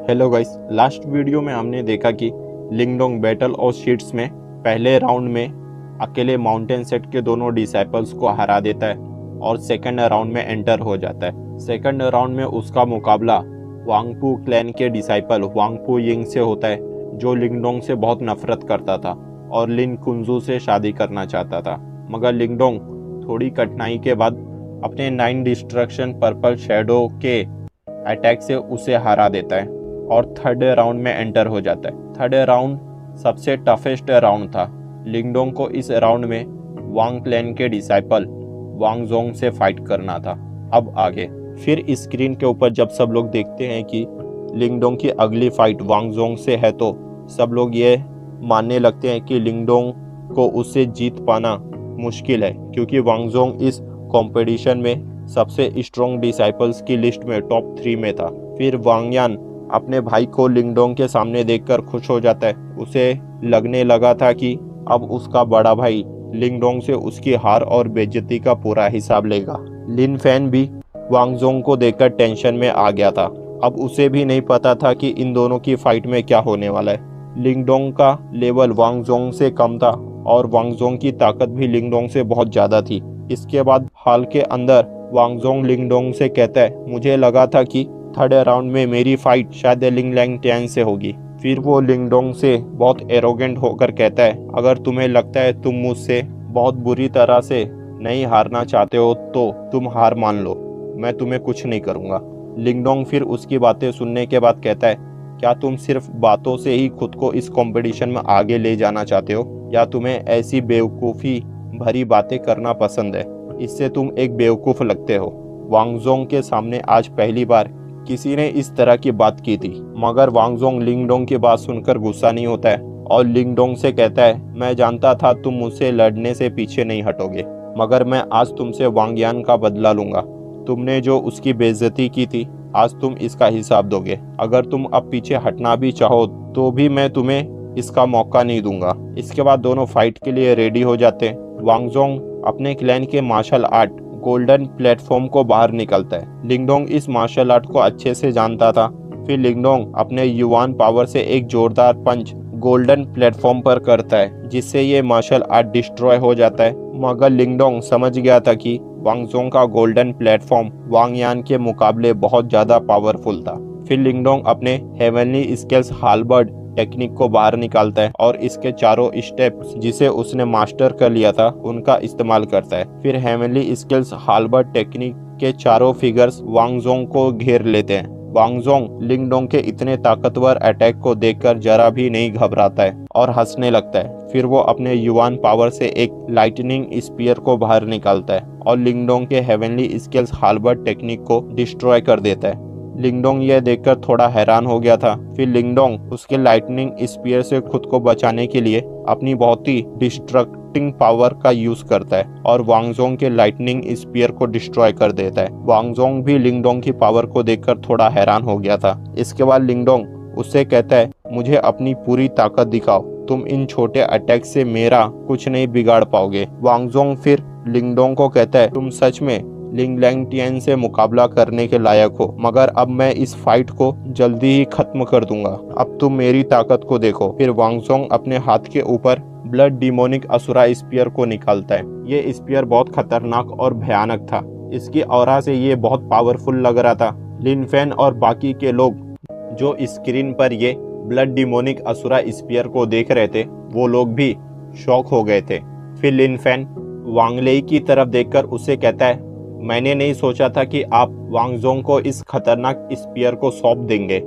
Hello guys, last video में हमने देखा कि लिंगडोंग बैटल ऑफ शीट्स में पहले राउंड में अकेले माउंटेन सेट के दोनों डिसाइपल्स को हरा देता है और सेकंड राउंड में एंटर हो जाता है। सेकंड राउंड में उसका मुकाबला वांगपू क्लैन के डिसाइपल वांगपू यिंग से होता है, जो लिंगडोंग से बहुत नफरत करता था और लिन कुंजू से शादी करना चाहता था। मगर लिंगडोंग थोड़ी कठिनाई के बाद अपने 9 डिस्ट्रक्शन पर्पल शैडो के अटैक से उसे हरा देता है और थर्ड राउंड में एंटर हो जाता है। थर्ड राउंड सबसे टफेस्ट राउंड था। लिंगडोंग को इस राउंड में वांग क्लैन के डिसाइपल वांग जोंग से फाइट करना था। अब आगे फिर स्क्रीन के ऊपर जब सब लोग देखते हैं कि लिंगडोंग की अगली फाइट वांग जोंग से है, तो सब लोग ये मानने लगते हैं कि लिंगडोंग को उससे जीत पाना मुश्किल है, क्योंकि वांग जोंग इस कंपटीशन में सबसे स्ट्रॉन्ग डिसाइपल्स की लिस्ट में टॉप 3 में था। फिर वांग यान अपने भाई को लिंगडोंग के सामने देखकर खुश हो जाता है। उसे लगने लगा था कि अब उसका बड़ा भाई लिंगडोंग से उसकी हार और बेइज्जती का पूरा हिसाब लेगा। लिन फैन भी वांग जोंग को देखकर टेंशन में आ गया था। अब उसे भी नहीं पता था कि इन दोनों की फाइट में क्या होने वाला है। लिंगडोंग का लेवल वांग जोंग से कम था और वांग जोंग की ताकत भी लिंगडोंग से बहुत ज़्यादा थी। इसके बाद हाल के अंदर वांग जोंग लिंगडोंग से कहता है, मुझे लगा था कि थर्ड राउंड में मेरी फाइट शायद लिंग लैंग टैन से होगी। फिर वो लिंगडोंग से बहुत एरोगेंट होकर कहता है, अगर तुम्हें लगता है तुम मुझसे बहुत बुरी तरह से नहीं हारना चाहते हो तो तुम हार मान लो, मैं तुम्हें कुछ नहीं करूँगा। लिंगडोंग फिर उसकी बातें सुनने के बाद कहता है, क्या तुम सिर्फ बातों से ही खुद को इस कंपटीशन में आगे ले जाना चाहते हो, या तुम्हें ऐसी बेवकूफ़ी भरी बातें करना पसंद है? इससे तुम एक बेवकूफ़ लगते हो। वांग जोंग के सामने आज पहली बार किसी ने इस तरह की बात की थी, मगर वांग जोंग लिंगडोंग की बात सुनकर गुस्सा नहीं होता है और लिंगडोंग से कहता है, मैं जानता था तुम मुझसे लड़ने से पीछे नहीं हटोगे, मगर मैं आज तुमसे वांग यान का बदला लूंगा। तुमने जो उसकी बेइज्जती की थी, आज तुम इसका हिसाब दोगे। अगर तुम अब पीछे हटना भी चाहो तो भी मैं तुम्हें इसका मौका नहीं दूंगा। इसके बाद दोनों फाइट के लिए रेडी हो जाते हैं। वांग जोंग अपने क्लैन के मार्शल आर्ट गोल्डन प्लेटफॉर्म को बाहर निकलता है। लिंगडोंग इस मार्शल आर्ट को अच्छे से जानता था। फिर लिंगडोंग अपने युवान पावर से एक जोरदार पंच गोल्डन प्लेटफॉर्म पर करता है, जिससे ये मार्शल आर्ट डिस्ट्रॉय हो जाता है। मगर लिंगडोंग समझ गया था कि वांग जोंग का गोल्डन प्लेटफॉर्म वांग यान के मुकाबले बहुत ज्यादा पावरफुल था। फिर लिंगडोंग अपने हेवनली स्केल्स हालबर्ड टेक्निक को बाहर निकालता है और इसके चारों स्टेप्स जिसे उसने मास्टर कर लिया था उनका इस्तेमाल करता है। फिर हेवनली स्किल्स हालबर्ड टेक्निक के चारों फिगर्स वांग जोंग को घेर लेते हैं। वांग जोंग लिंगडोंग के इतने ताकतवर अटैक को देखकर जरा भी नहीं घबराता है और हंसने लगता है। फिर वो अपने युवान पावर से एक लाइटनिंग स्पीयर को बाहर निकालता है और लिंगडोंग के हेवनली स्किल्स हालबर्ड टेक्निक को डिस्ट्रॉय कर देता है। लिंगडोंग यह देखकर थोड़ा हैरान हो गया था। फिर लिंगडोंग उसके लाइटनिंग स्पीयर से खुद को बचाने के लिए अपनी बहुत ही डिस्ट्रक्टिंग पावर का यूज करता है और वांग जोंग के लाइटनिंग स्पीयर को डिस्ट्रॉय कर देता है। वांग जोंग भी लिंगडोंग की पावर को देखकर थोड़ा हैरान हो गया था। इसके बाद लिंगडोंग उससे कहता है, मुझे अपनी पूरी ताकत दिखाओ, तुम इन छोटे अटैक से मेरा कुछ नहीं बिगाड़ पाओगे। वांग जोंग फिर लिंगडोंग को कहता है, तुम सच में लिंग लैंग टैन से मुकाबला करने के लायक हो, मगर अब मैं इस फाइट को जल्दी ही खत्म कर दूंगा। अब तुम मेरी ताकत को देखो। फिर वांग जोंग अपने हाथ के ऊपर ब्लड डिमोनिक असुरा स्पीयर को निकालता है। ये स्पीयर बहुत खतरनाक और भयानक था। इसकी ऑरा से ये बहुत पावरफुल लग रहा था। लिन फैन और बाकी के लोग जो स्क्रीन पर ये ब्लड डिमोनिक असुरा स्पीयर को देख रहे थे, वो लोग भी शॉक हो गए थे। फिर लिन फैन वांग लेई की तरफ देखकर उसे कहता है, मैंने नहीं सोचा था कि आप वांग जोंग को इस खतरनाक स्पीयर को सौंप देंगे।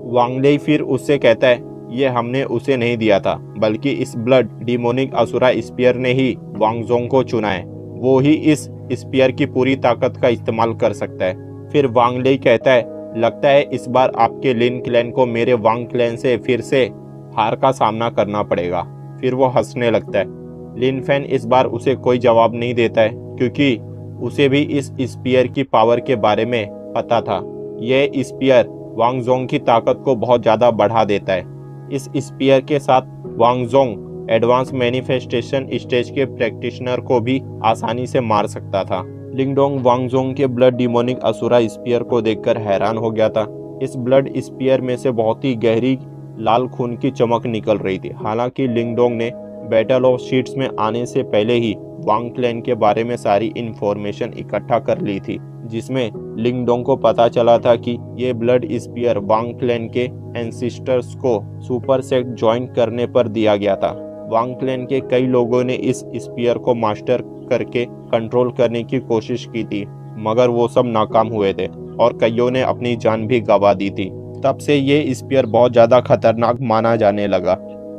वांग लेई फिर उससे कहता है, ये हमने उसे नहीं दिया था, बल्कि इस ब्लड डिमोनिक असुरा स्पीयर ने ही वांग जोंग को चुना है। वो ही इस स्पीयर की पूरी ताकत का इस्तेमाल कर सकता है। फिर वांग लेई कहता है, लगता है इस बार आपके लिन क्लैन को मेरे वांग क्लैन से फिर से हार का सामना करना पड़ेगा। फिर वो हंसने लगता है। लिन फैन इस बार उसे कोई जवाब नहीं देता है, क्योंकि उसे भी इस स्पीयर की पावर के बारे में पता था। यह स्पीयर वांग जोंग की ताकत को बहुत ज़्यादा बढ़ा देता है। इस स्पीयर के साथ वांग जोंग एडवांस मैनिफेस्टेशन स्टेज के प्रैक्टिशनर को भी आसानी से मार सकता था। लिंगडोंग वांग जोंग के ब्लड डिमोनिक असुरा स्पीयर को देखकर हैरान हो गया था। इस ब्लड स्पीयर में से बहुत ही गहरी लाल खून की चमक निकल रही थी। हालांकि लिंगडोंग ने बैटल ऑफ शीट्स में आने से पहले ही वांग क्लैन के बारे में सारी इंफॉर्मेशन इकट्ठा कर ली थी, जिसमें लिंगडोंग को पता चला था कि ये ब्लड स्पीयर वांग क्लैन के एंसिस्टर्स को सुपर सेट ज्वाइन करने पर दिया गया था। वांग क्लैन के कई लोगों ने इस स्पीयर को मास्टर करके कंट्रोल करने की कोशिश की थी, मगर वो सब नाकाम हुए थे और कईयों ने अपनी जान भी गंवा दी थी। तब से ये स्पीयर बहुत ज़्यादा खतरनाक माना जाने लगा,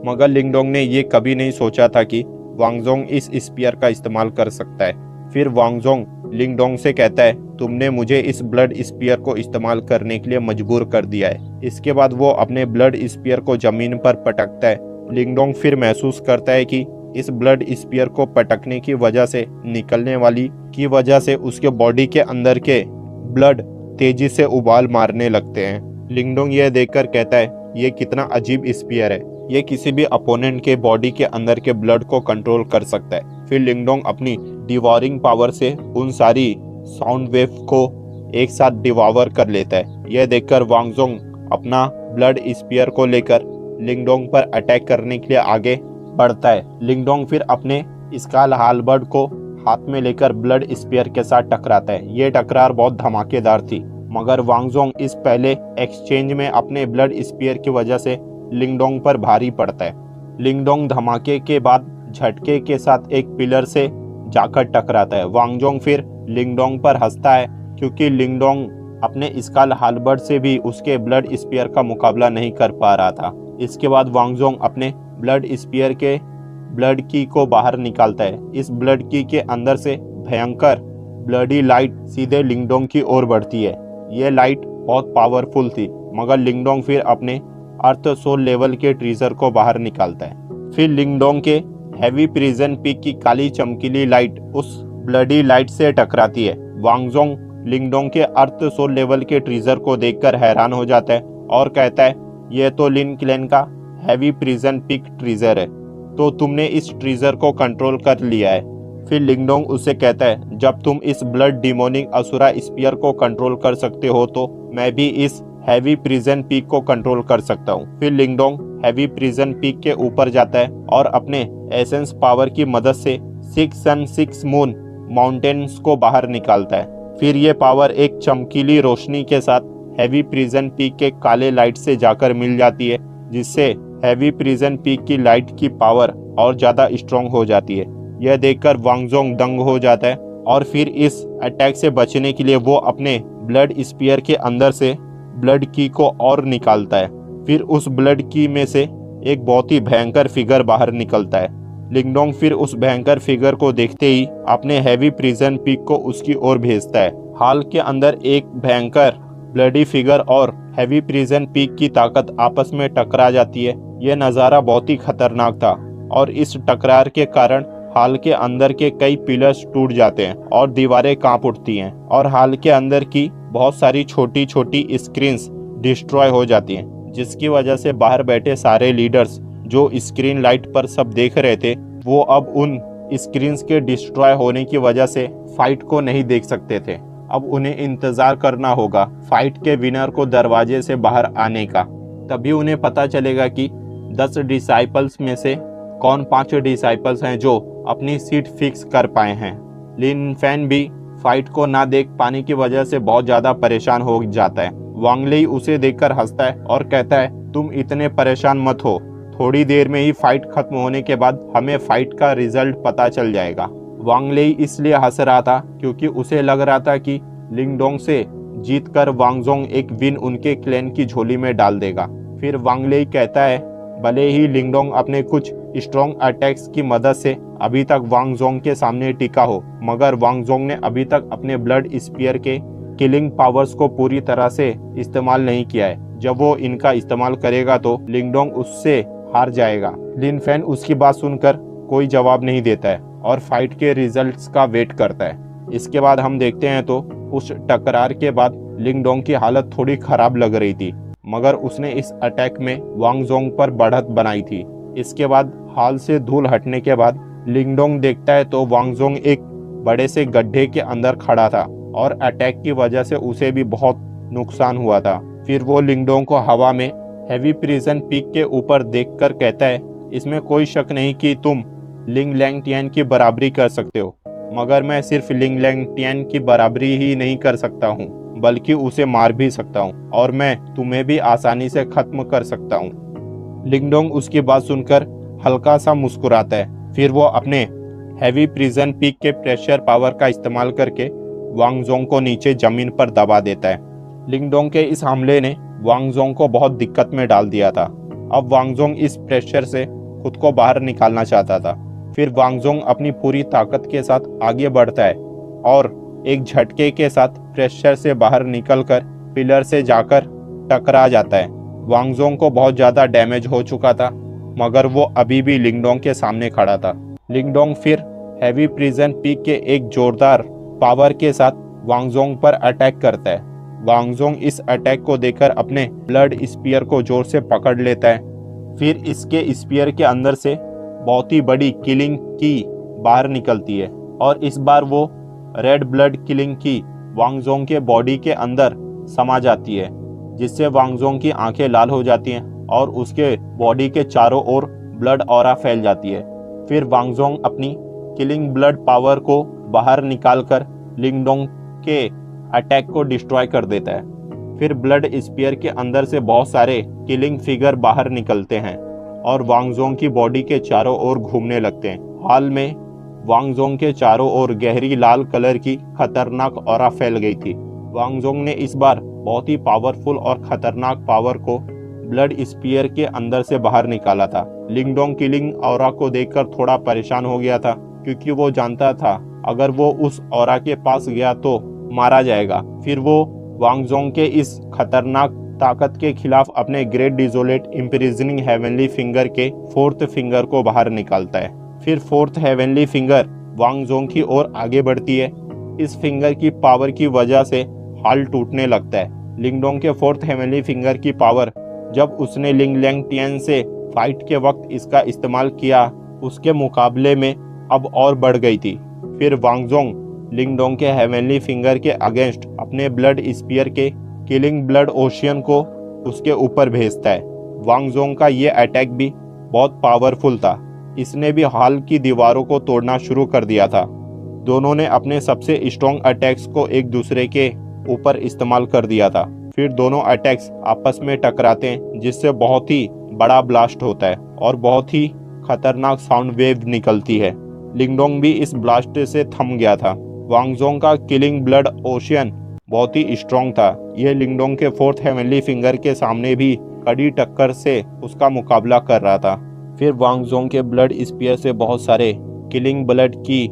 मगर लिंगडोंग ने ये कभी नहीं सोचा था कि वांगजोंग इस स्पीयर का इस्तेमाल कर सकता है। फिर वांगजोंग लिंगडोंग से कहता है, तुमने मुझे इस ब्लड स्पीयर को इस्तेमाल करने के लिए मजबूर कर दिया है। इसके बाद वो अपने ब्लड स्पीयर को जमीन पर पटकता है। लिंगडोंग फिर महसूस करता है कि इस ब्लड स्पीयर को पटकने की वजह से निकलने वाली की वजह से उसके बॉडी के अंदर के ब्लड तेजी से उबाल मारने लगते हैं। लिंगडोंग यह देखकर कहता है, ये कितना अजीब स्पीयर है, ये किसी भी अपोनेंट के बॉडी के अंदर के ब्लड को कंट्रोल कर सकता है। फिर लिंगडोंग अपनी डिवॉरिंग पावर से उन सारी साउंड वेव को एक साथ डिवॉर कर लेता है। यह देखकर वांगजोंग अपना ब्लड स्पीयर को लेकर लिंगडोंग पर अटैक करने के लिए आगे बढ़ता है। लिंगडोंग फिर अपने स्काल हालबर्ड को हाथ में लेकर ब्लड स्पीयर के साथ टकराता है। ये टकरार बहुत धमाकेदार थी, मगर वांगजोंग इस पहले एक्सचेंज में अपने ब्लड स्पीयर की वजह से लिंगडोंग पर भारी पड़ता है। लिंगडोंग धमाके के बाद झटके के साथ एक पिलर से जाकर टकराता है। वांगजोंग फिर लिंगडोंग पर हंसता है, क्योंकि लिंगडोंग अपने स्काल हालबर्ड से भी उसके ब्लड स्पीयर का मुकाबला नहीं कर पा रहा था। इसके बाद वांगजोंग अपने ब्लड स्पीयर के ब्लड की को बाहर निकालता है। इस ब्लड की के अंदर से भयंकर ब्लडी लाइट सीधे लिंगडोंग की ओर बढ़ती है। यह लाइट बहुत पावरफुल थी, मगर लिंगडोंग फिर अपने अर्थ सोल लेवल के ट्रीजर को बाहर निकालता है। फिर लिंगडोंग के हैवी प्रिजन पीक की काली चमकीली लाइट उस ब्लडी लाइट से टकराती है। वांगजोंग लिंगडोंग के अर्थ सोल लेवल के ट्रीजर को देखकर हैरान हो जाता है और कहता है, यह तो लिन क्लैन का हैवी प्रिजन पीक ट्रीजर है, तो तुमने इस ट्रीजर को कंट्रोल कर लिया है। फिर लिंगडोंग उससे कहता है, जब तुम इस ब्लड डिमोनिक असुरा स्पीयर को कंट्रोल कर सकते हो तो मैं भी इस हैवी प्रिजन पीक को कंट्रोल कर सकता हूँ। फिर लिंगडोंग हैवी प्रिजन पीक के ऊपर जाता है और अपने एसेंस पावर की मदद से 6 सन 6 मून माउंटेन्स को बाहर निकालता है। फिर ये पावर एक चमकीली रोशनी के साथ हैवी प्रिजन पीक के काले लाइट से जाकर मिल जाती है, जिससे हैवी प्रिजन पीक की लाइट की पावर और ज़्यादा स्ट्रॉन्ग हो जाती है। यह देखकर वांगजोंग दंग हो जाता है और फिर इस अटैक से बचने के लिए वो अपने ब्लड स्पीयर के अंदर से ब्लड की को और निकालता है। फिर उस ब्लड की में से एक बहुत ही भयंकर फिगर बाहर निकलता है। लिंगडोंग फिर उस भयंकर फिगर को देखते ही अपने हैवी प्रिजन पीक को उसकी ओर भेजता है। हाल के अंदर एक भयंकर ब्लडी फिगर और हैवी प्रिजन पीक की ताकत आपस में टकरा जाती है। यह नज़ारा बहुत ही खतरनाक था और इस टकरार के कारण हाल के अंदर के कई पिलर्स टूट जाते हैं और दीवारें कांप उठती हैं और हाल के अंदर की बहुत सारी छोटी छोटी स्क्रीन्स डिस्ट्रॉय हो जाती हैं, जिसकी वजह से बाहर बैठे सारे लीडर्स जो स्क्रीन लाइट पर सब देख रहे थे, वो अब उन स्क्रीन्स के डिस्ट्रॉय होने की वजह से फाइट को नहीं देख सकते थे। अब उन्हें इंतजार करना होगा फाइट के विनर को दरवाजे से बाहर आने का। तभी उन्हें पता चलेगा कि 10 डिसाइपल्स में से कौन 5 डिसाइपल्स हैं जो अपनी सीट फिक्स कर पाए हैं। लिन फैन भी फाइट को ना देख पाने की वजह से बहुत ज़्यादा परेशान हो जाता है। वांग लेई उसे देखकर हंसता है और कहता है, तुम इतने परेशान मत हो, थोड़ी देर में ही फाइट खत्म होने के बाद हमें फाइट का रिजल्ट पता चल जाएगा। वांग लेई इसलिए हंस रहा था क्योंकि उसे लग रहा था कि लिंगडोंग से जीतकर वांगजोंग एक विन उनके क्लैन की झोली में डाल देगा। फिर वांग लेई कहता है, भले ही लिंगडोंग अपने कुछ स्ट्रॉन्ग अटैक्स की मदद से अभी तक वांगजोंग के सामने टिका हो, मगर वांगजोंग ने अभी तक अपने ब्लड स्पीयर के किलिंग पावर्स को पूरी तरह से इस्तेमाल नहीं किया है। जब वो इनका इस्तेमाल करेगा तो लिंगडोंग उससे हार जाएगा। लिन फैन उसकी बात सुनकर कोई जवाब नहीं देता है और फाइट के रिजल्ट्स का वेट करता है। इसके बाद हम देखते हैं तो उस टकरार के बाद लिंगडोंग की हालत थोड़ी खराब लग रही थी, मगर उसने इस अटैक में वांगजोंग पर बढ़त बनाई थी। इसके बाद हाल से धूल हटने के बाद लिंगडोंग देखता है तो वांगजोंग एक बड़े से गड्ढे के अंदर खड़ा था और अटैक की वजह से उसे भी बहुत नुकसान हुआ था। फिर वो लिंगडोंग को हवा में हैवी प्रिजन पीक के ऊपर देखकर कहता है, इसमें कोई शक नहीं कि तुम लिंग लैंगटियन की बराबरी कर सकते हो, मगर मैं सिर्फ लिंग लैंगटियन की बराबरी ही नहीं कर सकता हूँ बल्कि उसे मार भी सकता हूँ, और मैं तुम्हें भी आसानी से खत्म कर सकता हूँ। लिंगडोंग उसकी बात सुनकर हल्का सा मुस्कुराता है। फिर वो अपने हैवी प्रिजन पीक के प्रेशर पावर का इस्तेमाल करके वांगजोंग को नीचे जमीन पर दबा देता है। लिंगडोंग के इस हमले ने वांगजोंग को बहुत दिक्कत में डाल दिया था। अब वांगजोंग इस प्रेशर से खुद को बाहर निकालना चाहता था। फिर वांगजोंग अपनी पूरी ताकत के साथ आगे बढ़ता है और एक झटके के साथ प्रेशर से बाहर निकलकर पिलर से जाकर टकरा जाता है। वांगजोंग को बहुत ज़्यादा डैमेज हो चुका था, मगर वो अभी भी लिंगडोंग के सामने खड़ा था। लिंगडोंग फिर हैवी प्रिजन पीक के एक जोरदार पावर के साथ वांगजोंग पर अटैक करता है। वांगजोंग इस अटैक को देखकर अपने ब्लड स्पीयर को जोर से पकड़ लेता है। फिर इसके स्पीयर के अंदर से बहुत ही बड़ी किलिंग की बाहर निकलती है और इस बार वो रेड ब्लड किलिंग की वांगजोंग के बॉडी के अंदर समा जाती है, जिससे वांगजोंग की आंखें लाल हो जाती हैं और उसके बॉडी के चारों ओर ब्लड ऑरा फैल जाती है। फिर वांगजोंग अपनी किलिंग ब्लड पावर को बाहर निकालकर लिंगडोंग के अटैक को डिस्ट्रॉय कर देता है। फिर ब्लड स्पीयर के अंदर से बहुत सारे किलिंग फिगर बाहर निकलते हैं और वांगजोंग की बॉडी के चारों ओर घूमने लगते हैं। हाल में वांगजोंग के चारों ओर गहरी लाल कलर की खतरनाक ऑरा फैल गई थी। वांगजोंग ने इस बार बहुत ही पावरफुल और खतरनाक पावर को ब्लड स्पीयर के अंदर से बाहर निकाला था। लिंगडोंग किलिंग ऑरा को देखकर थोड़ा परेशान हो गया था, क्योंकि वो जानता था अगर वो उस ऑरा के पास गया तो मारा जाएगा। फिर वो वांगजोंग के इस खतरनाक ताकत के खिलाफ अपने ग्रेट डिजोलेट इम्प्रिजनिंग हेवनली फिंगर के फोर्थ फिंगर को बाहर निकालता है। फिर फोर्थ हेवनली फिंगर वांगजोंग की ओर आगे बढ़ती है। इस फिंगर की पावर की वजह से हाल टूटने लगता है। लिंगडोंग के फोर्थ हेवनली फिंगर की पावर जब उसने लिंग लैंगटियन से फाइट के वक्त इसका इस्तेमाल किया, उसके मुकाबले में अब और बढ़ गई थी। फिर वांगजोंग लिंगडोंग के हेवनली फिंगर के अगेंस्ट अपने ब्लड स्पीयर के किलिंग ब्लड ओशियन को उसके ऊपर भेजता है। वांगजोंग का ये अटैक भी बहुत पावरफुल था। इसने भी हाल की दीवारों को तोड़ना शुरू कर दिया था। दोनों ने अपने सबसे स्ट्रॉन्ग अटैक्स को एक दूसरे के ऊपर इस्तेमाल कर दिया था। फिर दोनों अटैक्स आपस में टकराते हैं, जिससे बहुत ही बड़ा ब्लास्ट होता है और बहुत ही खतरनाक साउंड वेव निकलती है। लिंगडोंग भी इस ब्लास्ट से थम गया था। वांगजोंग का किलिंग ब्लड ओशियन बहुत ही स्ट्रॉन्ग था। यह लिंगडोंग के फोर्थ हेवनली फिंगर के सामने भी कड़ी टक्कर से उसका मुकाबला कर रहा था। फिर वांगजोंग के ब्लड स्पीयर से बहुत सारे किलिंग ब्लड की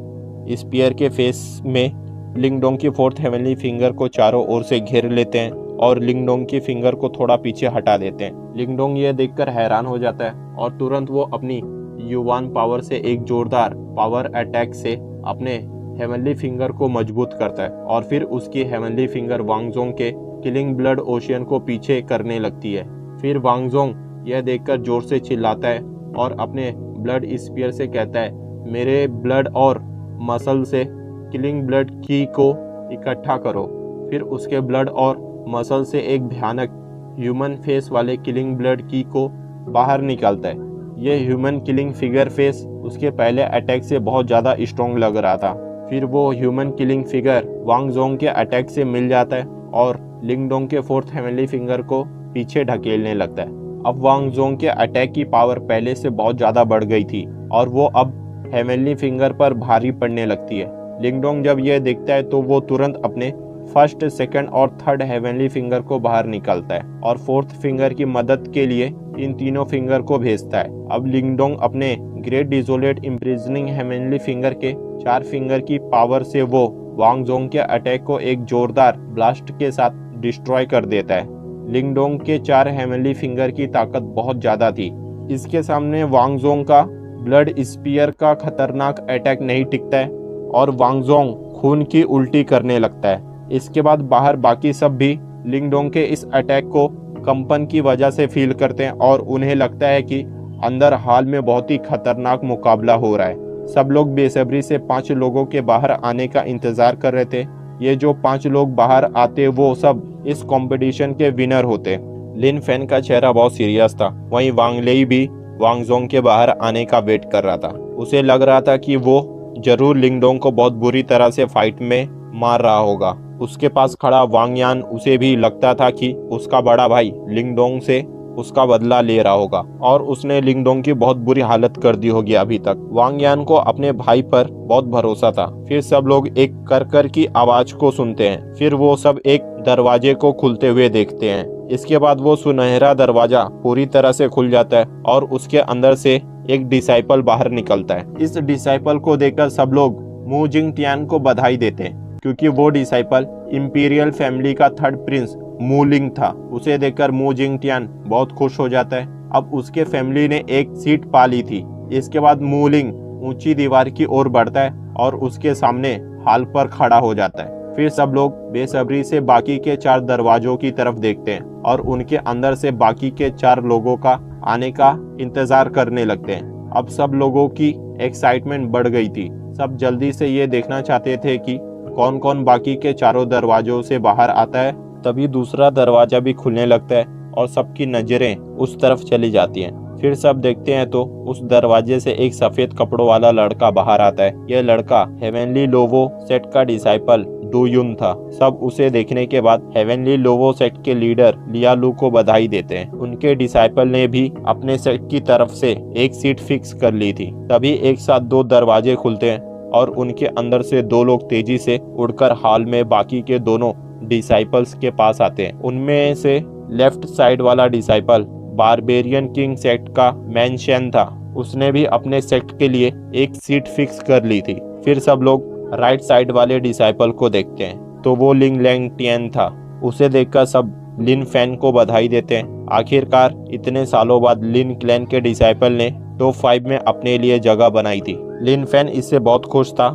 स्पीयर के फेस में लिंगडोंग की फोर्थ हेवनली फिंगर को चारों ओर से घेर लेते हैं और लिंगडोंग की फिंगर को थोड़ा पीछे हटा देते हैं। लिंगडोंग यह देखकर हैरान हो जाता है और तुरंत वो अपनी युवान पावर से एक जोरदार पावर अटैक से अपने हेवनली फिंगर को मजबूत करता है और फिर उसकी हेवनली फिंगर वांगजोंग के किलिंग ब्लड ओशियन को पीछे करने लगती है। फिर वांगजोंग यह देखकर जोर से चिल्लाता है और अपने ब्लड स्पीयर से कहता है, मेरे ब्लड और मसल से किलिंग ब्लड की को इकट्ठा करो। फिर उसके ब्लड और मसल से एक भयानक ह्यूमन फेस वाले किलिंग ब्लड की को बाहर निकालता है। यह ह्यूमन किलिंग फिगर फेस उसके पहले अटैक से बहुत ज़्यादा स्ट्रॉन्ग लग रहा था। फिर वो ह्यूमन किलिंग फिगर वांगजोंग के अटैक से मिल जाता है और लिंगडोंग के फोर्थ हेवनली फिंगर को पीछे ढकेलने लगता है। अब वांगजोंग के अटैक की पावर पहले से बहुत ज़्यादा बढ़ गई थी और वो अब हेवनली फिंगर पर भारी पड़ने लगती है। लिंगडोंग जब यह देखता है तो वो तुरंत अपने फर्स्ट, सेकंड और थर्ड हेवनली फिंगर को बाहर निकालता है और फोर्थ फिंगर की मदद के लिए इन तीनों फिंगर को भेजता है। अब लिंगडोंग अपने ग्रेट डिजोलेट इम्प्रिजनिंग हेवनली फिंगर के 4 फिंगर की पावर से वो वांगजोंग के अटैक को एक जोरदार ब्लास्ट के साथ डिस्ट्रॉय कर देता है। लिंगडोंग के 4 हेवनली फिंगर की ताकत बहुत ज्यादा थी। इसके सामने वांगजोंग का ब्लड स्पीयर का खतरनाक अटैक नहीं टिकता है और वांगजोंग खून की उल्टी करने लगता है। इसके बाद बाहर बाकी सब भी लिंगडोंग के इस अटैक को कंपन की वजह से फील करते हैं और उन्हें लगता है कि अंदर हाल में बहुत ही खतरनाक मुकाबला हो रहा है। सब लोग बेसब्री से 5 लोगों के बाहर आने का इंतजार कर रहे थे ये जो 5 लोग बाहर आते वो सब इस कंपटीशन के विनर होते। लिन फैन का चेहरा बहुत सीरियस था। वहीं वांग लेई भी वांग जोंग के बाहर आने का वेट कर रहा था। उसे लग रहा था कि वो जरूर लिंगडोंग को बहुत बुरी तरह से फाइट में मार रहा होगा। उसके पास खड़ा वांग यान, उसे भी लगता था कि उसका बड़ा भाई लिंगडोंग से उसका बदला ले रहा होगा और उसने लिंगडोंग की बहुत बुरी हालत कर दी होगी अभी तक। वांग यान को अपने भाई पर बहुत भरोसा था। फिर सब लोग एक कर की आवाज को सुनते हैं। फिर वो सब एक दरवाजे को खुलते हुए देखते हैं। इसके बाद वो सुनहरा दरवाजा पूरी तरह से खुल जाता है और उसके अंदर से एक डिसाइपल बाहर निकलता है। इस डिसाइपल को देखकर सब लोग मू जिंग टियान को बधाई देते हैं, क्योंकि वो डिसाइपल इंपीरियल फैमिली का 3rd प्रिंस मू लिंग था। उसे देखकर मू जिंग टियान बहुत खुश हो जाता है। अब उसके फैमिली ने एक सीट पा ली थी। इसके बाद मू लिंग ऊंची दीवार की ओर बढ़ता है और उसके सामने हाल पर खड़ा हो जाता है। फिर सब लोग बेसब्री से बाकी के 4 दरवाजों की तरफ देखते हैं और उनके अंदर से बाकी के 4 लोगों का आने का इंतजार करने लगते हैं। अब सब लोगों की एक्साइटमेंट बढ़ गई थी। सब जल्दी से ये देखना चाहते थे कि कौन कौन बाकी के 4 दरवाजों से बाहर आता है। तभी दूसरा दरवाजा भी खुलने लगता है और सबकी नजरें उस तरफ चली जाती हैं। फिर सब देखते हैं तो उस दरवाजे से एक सफेद कपड़ों वाला लड़का बाहर आता है। यह लड़का हेवनली लोवो सेट का डिसाइपल डू युन था। सब उसे देखने के बाद हेवनली लोवो सेट के लीडर लिया लू को बधाई देते हैं। उनके डिसाइपल ने भी अपने सेट की तरफ से एक सीट फिक्स कर ली थी। तभी एक साथ 2 दरवाजे खुलते हैं और उनके अंदर से 2 लोग तेजी से उड़कर हाल में बाकी के दोनों डिसाइपल्स के पास आते हैं। उनमें से लेफ्ट साइड वाला डिसाइपल बारबेरियन किंग सेक्ट का मैनशन था। उसने भी अपने सेक्ट के लिए एक सीट फिक्स कर ली थी। फिर सब लोग राइट साइड वाले डिसाइपल को देखते हैं तो वो लिंग लैंग टियन था। उसे देखकर सब लिन फैन को बधाई देते हैं। आखिरकार इतने सालों बाद लिन क्लैन के डिसाइपल ने टॉप 5 में अपने लिए जगह बनाई थी। लिन फैन इससे बहुत खुश था,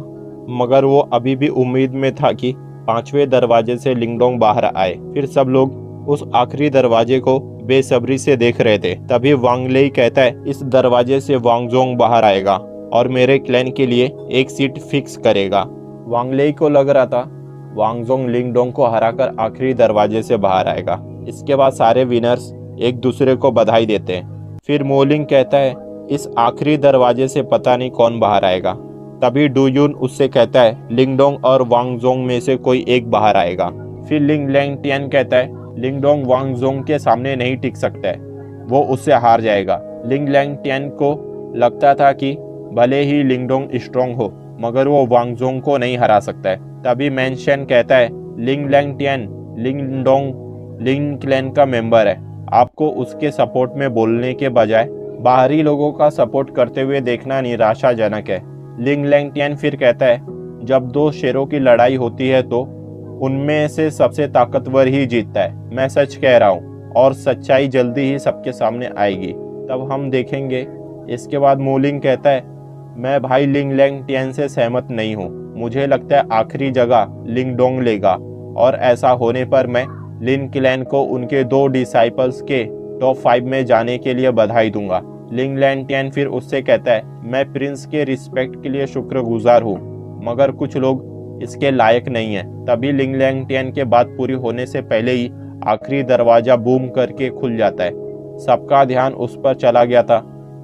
मगर वो अभी भी उम्मीद में था कि 5वें दरवाजे से लिंगडोंग बाहर आए। फिर सब लोग उस आखिरी दरवाजे को बेसब्री से देख रहे थे। तभी वांग लेई कहता है, इस दरवाजे से वांग जोंग बाहर आएगा और मेरे क्लैन के लिए एक सीट फिक्स करेगा। वांग लेई को लग रहा था वांग जोंग लिंगडोंग को हराकर आखिरी दरवाजे से बाहर आएगा। इसके बाद सारे विनर्स एक दूसरे को बधाई देते हैं। फिर मोलिंग कहता है, इस आखिरी दरवाजे से पता नहीं कौन बाहर आएगा। तभी डू युन उससे कहता है, लिंगडोंग और वांग जोंग में से कोई एक बाहर आएगा। फिर लिंग लैंग टियन कहता है, लिंगडोंग वांग जोंग के सामने नहीं टिक सकता है, वो उससे हार जाएगा। लिंग लैंग टियन को लगता था कि भले ही लिंगडोंग स्ट्रॉन्ग हो, मगर वो वांग जोंग को नहीं हरा सकता है। तभी मैनशन कहता है, लिंग लैंग टियन लिंगडोंग लिंग क्लैन का मेंबर है, आपको उसके सपोर्ट में बोलने के बजाय बाहरी लोगों का सपोर्ट करते हुए देखना निराशाजनक है। लिंग लैंग टियन फिर कहता है, जब 2 शेरों की लड़ाई होती है तो उनमें से सबसे ताकतवर ही जीतता है। मैं सच कह रहा हूँ और सच्चाई जल्दी ही सबके सामने आएगी, तब हम देखेंगे। इसके बाद मोलिंग कहता है, मैं भाई लिंग लैंग टियन से सहमत नहीं हूँ। मुझे लगता है आखिरी जगह लिंगडोंग लेगा और ऐसा होने पर मैं लिन क्लैन को उनके 2 डिसाइपल्स के टॉप 5 में जाने के लिए बधाई दूंगा। लिंग लैंग टियन फिर उससे कहता है, मैं प्रिंस के रिस्पेक्ट के लिए शुक्रगुजार हूँ, मगर कुछ लोग इसके लायक नहीं है। तभी लिंग लैंग टियन के बात पूरी होने से पहले ही आखिरी दरवाजा बूम करके खुल जाता है। सबका ध्यान उस पर चला गया था।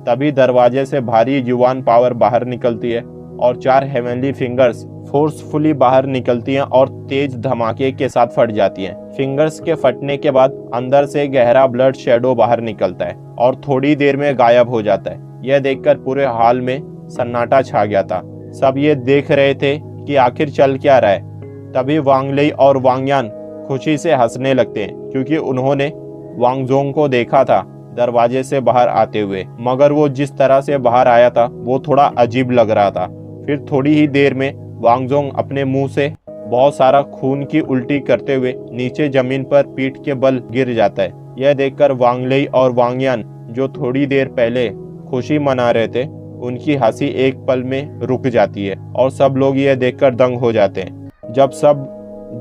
तभी दरवाजे से भारी युवान पावर बाहर निकलती है और 4 हेवनली फिंगर्स फोर्सफुली बाहर निकलती हैं और तेज धमाके के साथ फट जाती हैं। फिंगर्स के फटने के बाद अंदर से गहरा ब्लड शेडो बाहर निकलता है और थोड़ी देर में गायब हो जाता है। यह देखकर पूरे हॉल में सन्नाटा छा गया था। सब ये देख रहे थे कि आखिर चल क्या रहा है। तभी वांग लेई और वांग यान खुशी से हंसने लगते हैं, क्योंकि उन्होंने वांग जोंग को देखा था दरवाजे से बाहर आते हुए, मगर वो जिस तरह से बाहर आया था वो थोड़ा अजीब लग रहा था। फिर थोड़ी ही देर में वांग जोंग अपने मुंह से बहुत सारा खून की उल्टी करते हुए नीचे जमीन पर पीठ के बल गिर जाता है। यह देखकर वांग लेई और वांग यान, जो थोड़ी देर पहले खुशी मना रहे थे, उनकी हंसी एक पल में रुक जाती है और सब लोग यह देखकर दंग हो जाते हैं। जब सब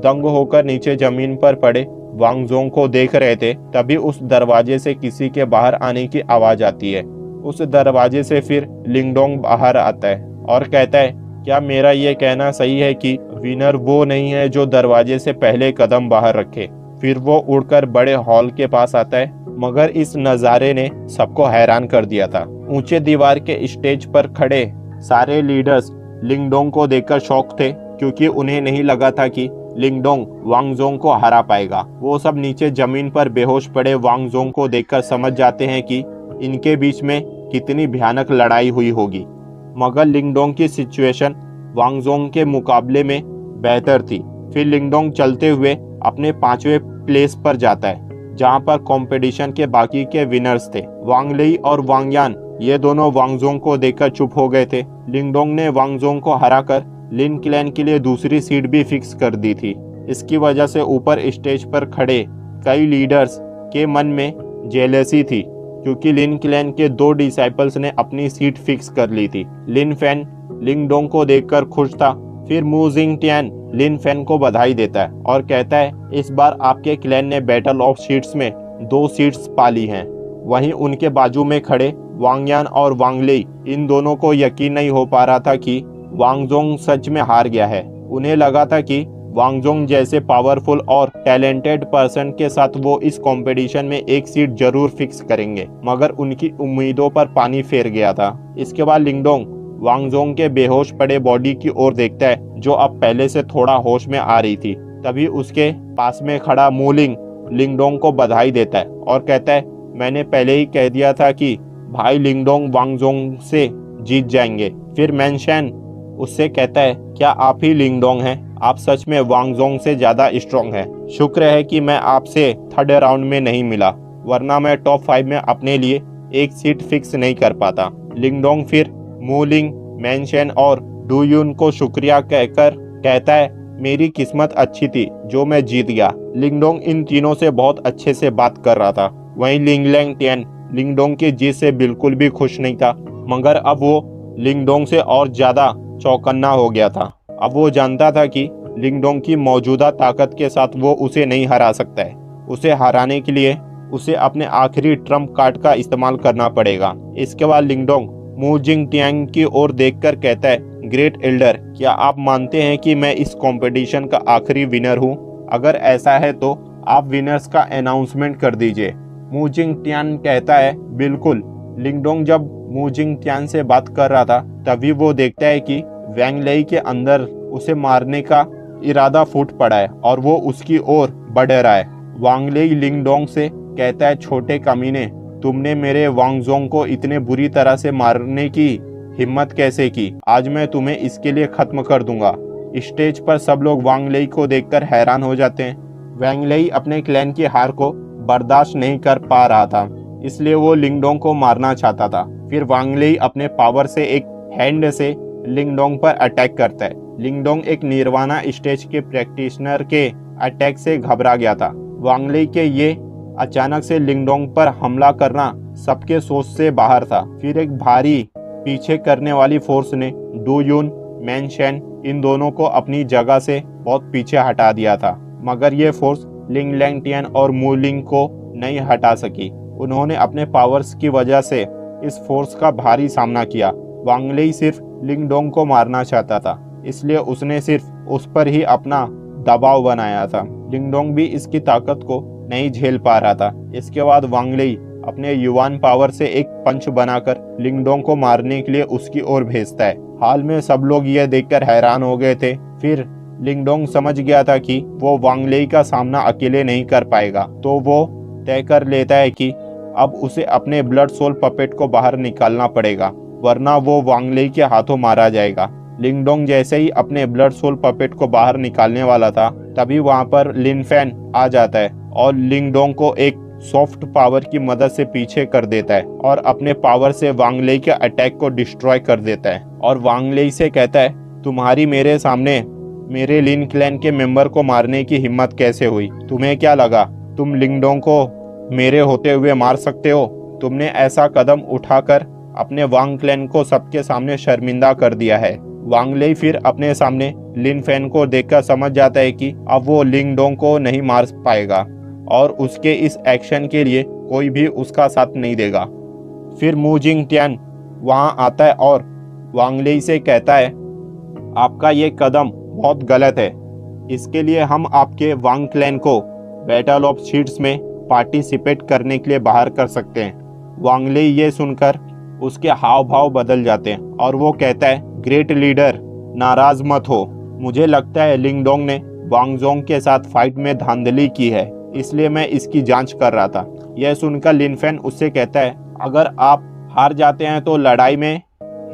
दंग होकर नीचे जमीन पर पड़े वांग जोंग को देख रहे थे, तभी उस दरवाजे से किसी के बाहर आने की आवाज आती है। उस दरवाजे से फिर लिंगडोंग बाहर आता है और कहता है, क्या मेरा ये कहना सही है कि विनर वो नहीं है जो दरवाजे से पहले कदम बाहर रखे। फिर वो उड़कर बड़े हॉल के पास आता है, मगर इस नज़ारे ने सबको हैरान कर दिया था। ऊंचे दीवार के स्टेज पर खड़े सारे लीडर्स लिंगडोंग को देखकर शॉक थे, क्योंकि उन्हें नहीं लगा था कि लिंगडोंग वांगजोंग को हरा पाएगा। वो सब नीचे जमीन पर बेहोश पड़े वांगजोंग को देखकर समझ जाते हैं कि इनके बीच में कितनी भयानक लड़ाई हुई होगी। मगर लिंगडोंग की सिचुएशन वांगजोंग के मुकाबले में बेहतर थी। फिर लिंगडोंग चलते हुए अपने 5वें प्लेस पर जाता है, जहां पर कंपटीशन के बाकी के विनर्स थे। वांग लेई और वांग यान ये दोनों वांगजोंग को देखकर चुप हो गए थे। लिंगडोंग ने वांगजोंग को हराकर लिन क्लैन के लिए दूसरी सीट भी फिक्स कर दी थी। इसकी वजह से ऊपर स्टेज पर खड़े कई लीडर्स के मन में जेलसी थी, क्योंकि लिन क्लैन के 2 डिसाइपल्स ने अपनी सीट फिक्स कर ली थी। लिन फैन लिंगडोंग को देखकर खुश था। फिर मू जिंगटियान लिन फैन को बधाई देता है और कहता है, इस बार आपके क्लैन ने बैटल ऑफ शीट्स में 2 सीट्स पा ली हैं। वहीं उनके बाजू में खड़े वांग यान और वांग लेई, इन दोनों को यकीन नहीं हो पा रहा था कि वांगजोंग सच में हार गया है। उन्हें लगा था कि वांगजोंग जैसे पावरफुल और टैलेंटेड पर्सन के साथ वो इस कंपटीशन में 1 सीट जरूर फिक्स करेंगे, मगर उनकी उम्मीदों पर पानी फेर गया था। इसके बाद लिंगडोंग वांगजोंग के बेहोश पड़े बॉडी की ओर देखता है, जो अब पहले से थोड़ा होश में आ रही थी। तभी उसके पास में खड़ा मूलिंग लिंगडोंग को बधाई देता है और कहता है, मैंने पहले ही कह दिया था कि भाई लिंगडोंग वांगजोंग से जीत जाएंगे। फिर मैनशैन उससे कहता है, क्या आप ही लिंगडोंग हैं? आप सच में वांगजोंग से ज्यादा स्ट्रॉन्ग हैं। शुक्र है कि मैं आपसे 3rd राउंड में नहीं मिला, वरना मैं टॉप 5 में अपने लिए 1 सीट फिक्स नहीं कर पाता। लिंगडोंग फिर मूलिंग, मैनशैन और डूयुन को शुक्रिया कहकर कहता है, मेरी किस्मत अच्छी थी जो मैं जीत गया। लिंगडोंग इन तीनों से बहुत अच्छे से बात कर रहा था। वहीं लिंगलैंगटियन लिंगडोंग की जीत से बिल्कुल भी खुश नहीं था, मगर अब वो लिंगडोंग से और ज्यादा चौकन्ना हो गया था। अब वो जानता था कि लिंगडोंग की मौजूदा ताकत के साथ वो उसे नहीं हरा सकता है। उसे हराने के लिए उसे अपने आखिरी ट्रम्प कार्ड का इस्तेमाल करना पड़ेगा। इसके बाद लिंगडोंग मू जिंगटियांग की ओर देखकर कहता है, ग्रेट एल्डर, क्या आप मानते हैं कि मैं इस कंपटीशन का आखिरी विनर हूं? अगर ऐसा है तो आप विनर्स का अनाउंसमेंट कर दीजिए। मू जिंगटियान कहता है, बिल्कुल। लिंगडोंग जब मू जिंगटियान से बात कर रहा था, तभी वो देखता है कि वांग लेई के अंदर उसे मारने का इरादा फूट पड़ा है और वो उसकी ओर बढ़ रहा है। वांग लेई लिंगडोंग से कहता है, छोटे कमीने, तुमने मेरे वांगजोंग को इतने बुरी तरह से मारने की हिम्मत कैसे की? आज मैं तुम्हें इसके लिए खत्म कर दूंगा। स्टेज पर सब लोग वांग लेई को देखकर हैरान हो जाते हैं। वांग लेई अपने क्लैन की हार को बर्दाश्त नहीं कर पा रहा था, इसलिए वो लिंगडोंग को मारना चाहता था। फिर वांग लेई अपने पावर से एक हैंड से लिंगडोंग पर अटैक करता है। लिंगडोंग एक निर्वाणा स्टेज के प्रैक्टिशनर के अटैक से घबरा गया था। वांग लेई के ये अचानक से लिंगडोंग पर हमला करना सबके सोच से बाहर था। फिर एक भारी पीछे करने वाली फोर्स ने डूयुन, मैनशैन इन दोनों को अपनी जगह से बहुत पीछे हटा दिया था, मगर ये फोर्स लिंगलैंगटियन और मूलिंग को नहीं हटा सकी। उन्होंने अपने पावर्स की वजह से इस फोर्स का भारी सामना किया। वांग लेई सिर्फ लिंगडोंग को मारना चाहता था, इसलिए उसने सिर्फ उस पर ही अपना दबाव बनाया था। लिंगडोंग भी इसकी ताकत को नहीं झेल पा रहा था। इसके बाद वांग लेई अपने युवान पावर से एक पंच बनाकर लिंगडोंग को मारने के लिए उसकी ओर भेजता है। हाल में सब लोग यह देखकर हैरान हो गए थे। फिर लिंगडोंग समझ गया था कि वो वांग लेई का सामना अकेले नहीं कर पाएगा, तो वो तय कर लेता है कि अब उसे अपने ब्लड सोल पपेट को बाहर निकालना पड़ेगा, वरना वो वांग लेई के हाथों मारा जाएगा। लिंगडोंग जैसे ही अपने ब्लड सोल पपेट को बाहर निकालने वाला था, तभी वहां पर लिन फैन आ जाता है और लिंगडोंग को एक सॉफ्ट पावर की मदद से पीछे कर देता है और अपने पावर से वांग लेई के अटैक को डिस्ट्रॉय कर देता है और वांग लेई से कहता है, तुम्हारी मेरे सामने मेरे लिन क्लैन के मेंबर को मारने की हिम्मत कैसे हुई? तुम्हें क्या लगा तुम लिंगडोंग को मेरे होते हुए मार सकते हो? तुमने ऐसा कदम उठाकर अपने वांग क्लैन को सबके सामने शर्मिंदा कर दिया है। वांग लेई फिर अपने सामने लिन फैन को देखकर समझ जाता है कि अब वो लिंगडोंग को नहीं मार पाएगा और उसके इस एक्शन के लिए कोई भी उसका साथ नहीं देगा। फिर मू जिंगटियान वहां आता है और वांग लेई से कहता है, आपका ये कदम बहुत गलत है। इसके लिए हम आपके वांग क्लैन को बैटल ऑफ शीट्स में पार्टिसिपेट करने के लिए बाहर कर सकते हैं। वांग ली ये सुनकर उसके हाव भाव बदल जाते हैं और वो कहता है, ग्रेट लीडर, नाराज मत हो। मुझे लगता है लिंगडोंग ने वांग जोंग के साथ फाइट में धांधली की है, इसलिए मैं इसकी जांच कर रहा था। यह सुनकर लिन फैन उससे कहता है, अगर आप हार जाते हैं तो लड़ाई में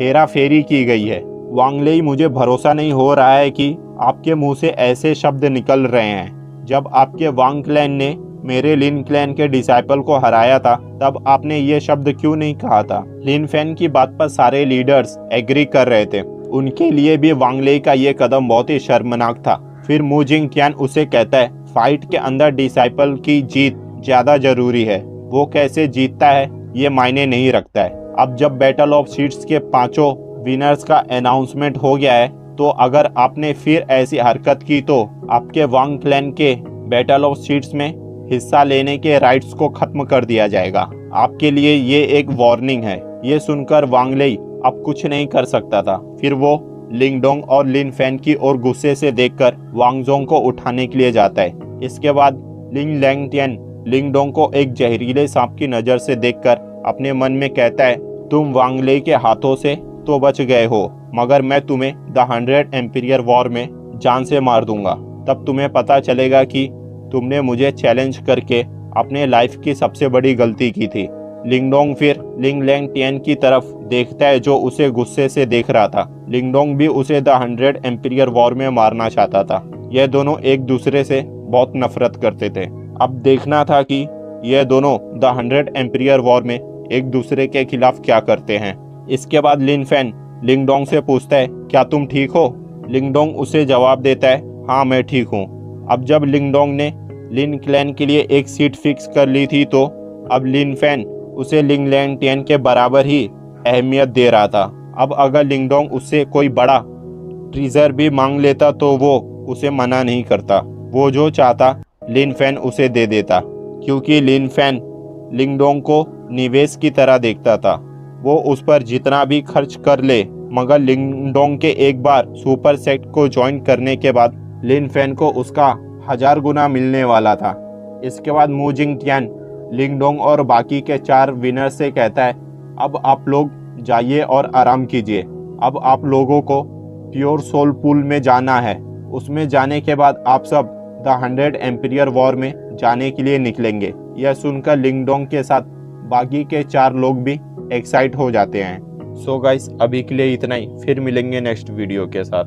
हेरा फेरी की गई है। वांग ली, मुझे भरोसा नहीं हो रहा है कि आपके मुंह से ऐसे शब्द निकल रहे हैं। जब आपके वांग क्लैन ने मेरे लिन क्लैन के डिसाइपल को हराया था तब आपने ये शब्द क्यों नहीं कहा था। लिन फैन की बात पर सारे लीडर्स एग्री कर रहे थे। उनके लिए भी वांग ली का ये कदम बहुत ही शर्मनाक था। फिर मू जिंग तियान उसे कहता है, फाइट के अंदर डिसाइपल की जीत ज्यादा जरूरी है। वो कैसे जीतता है ये मायने नहीं रखता है। अब जब बैटल ऑफ शीट्स के 5 विनर्स का अनाउंसमेंट हो गया है तो अगर आपने फिर ऐसी हरकत की तो आपके वांग क्लैन के बैटल ऑफ शीट्स में हिस्सा लेने के राइट्स को खत्म कर दिया जाएगा। आपके लिए ये एक वार्निंग है। ये सुनकर वांग ली अब कुछ नहीं कर सकता था। फिर वो लिंगडोंग और लिन फैन की ओर गुस्से से देखकर वांग जोंग को उठाने के लिए जाता है। इसके बाद लिंग लैंगटियन लिंगडोंग को एक जहरीले सांप की नज़र से देखकर अपने मन में कहता है, तुम वांग ली के हाथों से तो बच गए हो, मगर मैं तुम्हें द 100 एम्पीरियर वॉर में जान से मार दूंगा। तब तुम्हें पता चलेगा कि तुमने मुझे चैलेंज करके अपने लाइफ की सबसे बड़ी गलती की थी। लिंगडोंग फिर लिंग लैंगटियन की तरफ देखता है जो उसे गुस्से से देख रहा था। लिंगडोंग भी उसे द 100 एम्पीरियर वॉर में मारना चाहता था। यह दोनों एक दूसरे से बहुत नफरत करते थे। अब देखना था कि यह दोनों द 100 एम्पीरियर वॉर में एक दूसरे के खिलाफ क्या करते हैं। इसके बाद लिन फैन लिंगडोंग से पूछता है, क्या तुम ठीक हो? लिंगडोंग उसे जवाब देता है, हाँ मैं ठीक हूँ। अब जब लिंगडोंग ने लिन क्लैन के लिए एक सीट फिक्स कर ली थी तो अब लिन फैन उसे लिंग लैंगटियन के बराबर ही अहमियत दे रहा था। अब अगर लिंगडोंग उससे कोई बड़ा ट्रीजर भी मांग लेता तो वो उसे मना नहीं करता। वो जो चाहता लिन फैन उसे दे देता, क्योंकि लिन फैन लिंगडोंग को निवेश की तरह देखता था। वो उस पर जितना भी खर्च कर ले, मगर लिंगडोंग के एक बार सुपर सेक्ट को ज्वाइन करने के बाद लिन फैन को उसका 1000 गुना मिलने वाला था। इसके बाद मू जिंग तियान लिंगडोंग और बाकी के 4 विनर से कहता है, अब आप लोग जाइए और आराम कीजिए। अब आप लोगों को प्योर सोल पूल में जाना है। उसमें जाने के बाद आप सब द 100 एम्पीरियर वॉर में जाने के लिए निकलेंगे। यह सुनकर लिंगडोंग के साथ बाकी के 4 लोग भी एक्साइट हो जाते हैं। सो गाइस, अभी के लिए इतना ही। फिर मिलेंगे नेक्स्ट वीडियो के साथ।